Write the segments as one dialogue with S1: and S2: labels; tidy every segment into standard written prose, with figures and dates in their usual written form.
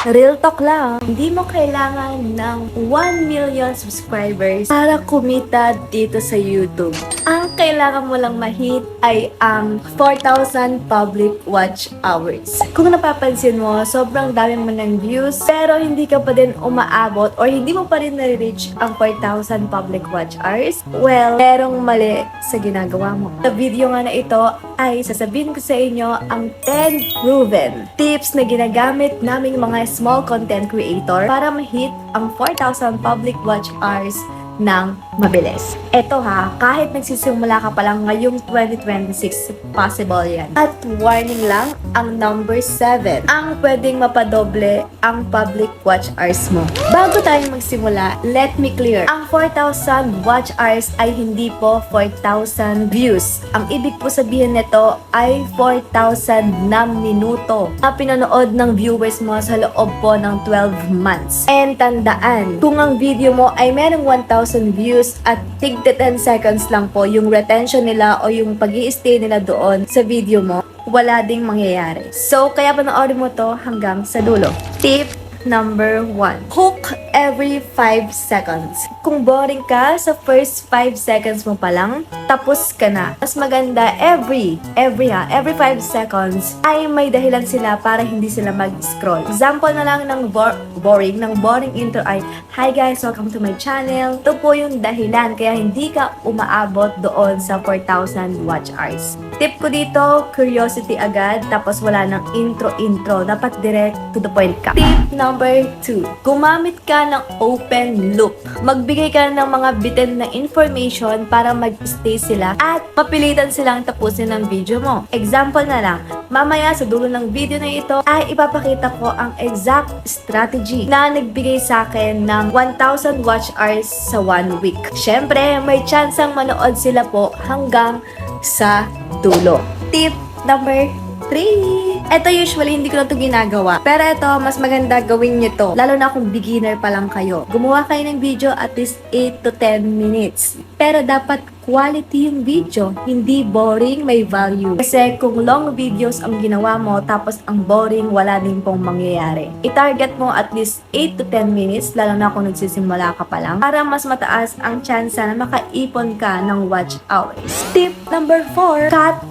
S1: Real talk lang, hindi mo kailangan ng 1 million subscribers para kumita dito sa YouTube. Ang kailangan mo lang ma-hit ay ang 4,000 public watch hours. Kung napapansin mo, sobrang dami mo ng views, pero hindi ka pa din umaabot or hindi mo pa rin na-reach ang 4,000 public watch hours, well, merong mali sa ginagawa mo. Sa video nga na ito ay sasabihin ko sa inyo ang 10 proven tips na ginagamit naming mga small content creator para ma-hit ang 4,000 public watch hours ng mabilis. Ito ha, kahit nagsisimula ka pa lang ngayong 2026, possible yan. At warning lang, ang number 7, ang pwedeng mapadoble ang public watch hours mo. Bago tayo magsimula, let me clear, ang 4,000 watch hours ay hindi po 4,000 views. Ang ibig po sabihin nito ay 4,000 na minuto na pinanood ng viewers mo sa loob po ng 12 months. And tandaan, kung ang video mo ay merong 1,000 views at tig 10 seconds lang po yung retention nila o yung pag-i-stay nila doon sa video mo, wala ding mangyayari. So, kaya panoorin mo to hanggang sa dulo. Tip number 1. Hook every 5 seconds. Kung boring ka sa first 5 seconds mo pa lang, tapos ka na. Mas maganda every 5 seconds ay may dahilan sila para hindi sila mag-scroll. Example na lang ng boring intro ay, "Hi guys, welcome to my channel." Ito po yung dahilan kaya hindi ka umaabot doon sa 4,000 watch hours. Tip ko dito, curiosity agad, tapos wala nang intro. Dapat direct to the point ka. Tip number 2, gumamit ka ng open loop. Magbigay ka ng mga bitin na information para mag-stay sila at mapilitan silang tapusin ang video mo. Example na lang, mamaya sa dulo ng video na ito ay ipapakita ko ang exact strategy na nagbigay sa akin ng 1,000 watch hours sa 1 week. Syempre, may chance ang manood sila po hanggang sa dulo. Tip number 3. Ito usually hindi ko na ito ginagawa. Pero ito, mas maganda gawin nyo to. Lalo na kung beginner pa lang kayo. Gumawa kayo ng video at least 8 to 10 minutes. Pero dapat quality yung video. Hindi boring, may value. Kasi kung long videos ang ginawa mo, tapos ang boring, wala din pong mangyayari. I-target mo at least 8 to 10 minutes, lalo na kung nagsisimula ka pa lang, para mas mataas ang chance na makaipon ka ng watch hours. Tip number 4, cut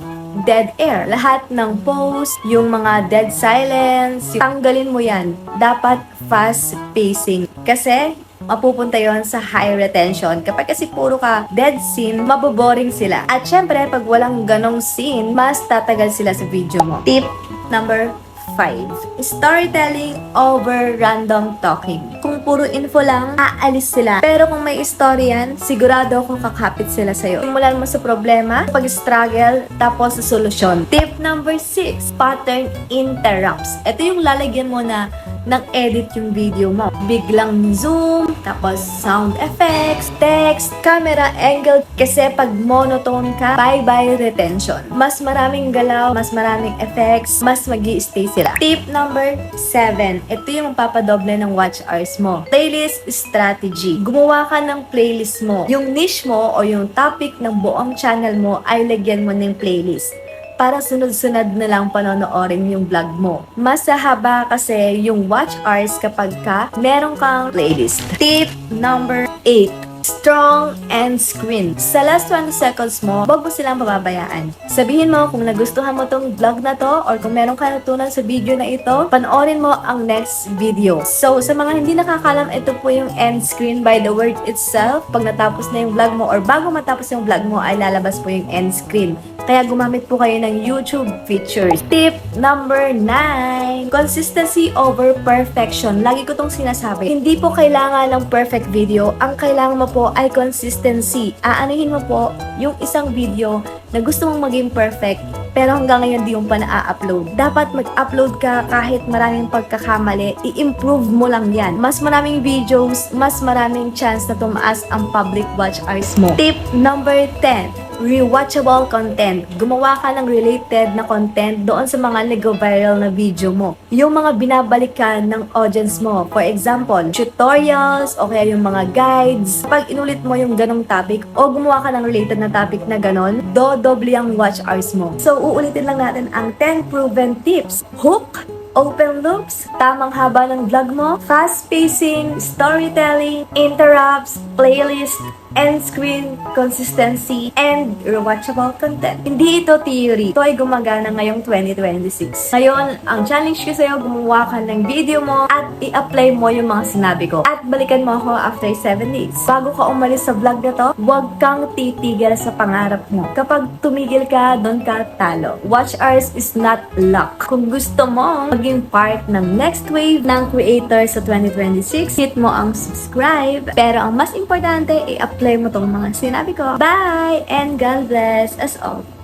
S1: dead air. Lahat ng post, yung mga dead silence, tanggalin mo yan. Dapat fast pacing. Kasi mapupunta yon sa high retention. Kapag kasi puro ka dead scene, maboboring sila. At syempre, pag walang ganong scene, mas tatagal sila sa video mo. Tip number 5. Storytelling over random talking. Kung puro info lang, aalis sila. Pero kung may story yan, sigurado kung kakapit sila sa'yo. Simulan mo sa problema, pag-struggle, tapos sa solusyon. Tip number 6. Pattern interrupts. Ito yung lalagyan mo na nag-edit yung video mo. Biglang zoom, tapos sound effects, text, camera angle. Kasi pag monotone ka, bye-bye retention. Mas maraming galaw, mas maraming effects, mas magi-stay sila. Tip number 7. Ito yung papadoble ng watch hours mo. Playlist strategy. Gumawa ka ng playlist mo. Yung niche mo o yung topic ng buong channel mo ay lagyan mo ng playlist para sunod-sunod na lang panonoorin yung vlog mo. Mas haba kasi yung watch hours kapag meron kang playlist. Tip number 8. Strong end screen. Sa last 20 seconds mo, wag mo silang pababayaan. Sabihin mo kung nagustuhan mo tong vlog na to or kung meron ka natutunan sa video na ito, panoorin mo ang next video. So, sa mga hindi nakakalam, ito po yung end screen by the word itself. Pag natapos na yung vlog mo or bago matapos yung vlog mo, ay lalabas po yung end screen. Kaya gumamit po kayo ng YouTube features. Tip number 9. Consistency over perfection. Lagi ko tong sinasabi. Hindi po kailangan ng perfect video. Ang kailangan mo po ay consistency. Aanuhin mo po yung isang video na gusto mong maging perfect pero hanggang ngayon di mo pa na-upload. Dapat mag-upload ka kahit maraming pagkakamali. I-improve mo lang yan. Mas maraming videos, mas maraming chance na tumaas ang public watch hours mo. Tip number 10. Rewatchable content. Gumawa ka ng related na content doon sa mga nag-viral na video mo. Yung mga binabalikan ng audience mo. For example, tutorials o kaya yung mga guides. Pag inulit mo yung ganong topic o gumawa ka ng related na topic na ganon, dodoble ang watch hours mo. So, uulitin lang natin ang 10 proven tips. Hook open loops, tamang haba ng vlog mo, fast pacing, storytelling, interrupts, playlist, end screen consistency, and rewatchable content. Hindi ito theory. Ito ay gumagana ngayong 2026. Ngayon, ang challenge ko sa'yo, gumawa ka ng video mo at i-apply mo yung mga sinabi ko. At balikan mo ako after 7 days. Bago ka umalis sa vlog na to, huwag kang titigil sa pangarap mo. Kapag tumigil ka, doon ka talo. Watch hours is not luck. Kung gusto mo maging part ng next wave ng creator sa 2026, hit mo ang subscribe. Pero ang mas importante, i-apply mo tong mga sinabi ko. Bye! And God bless us all.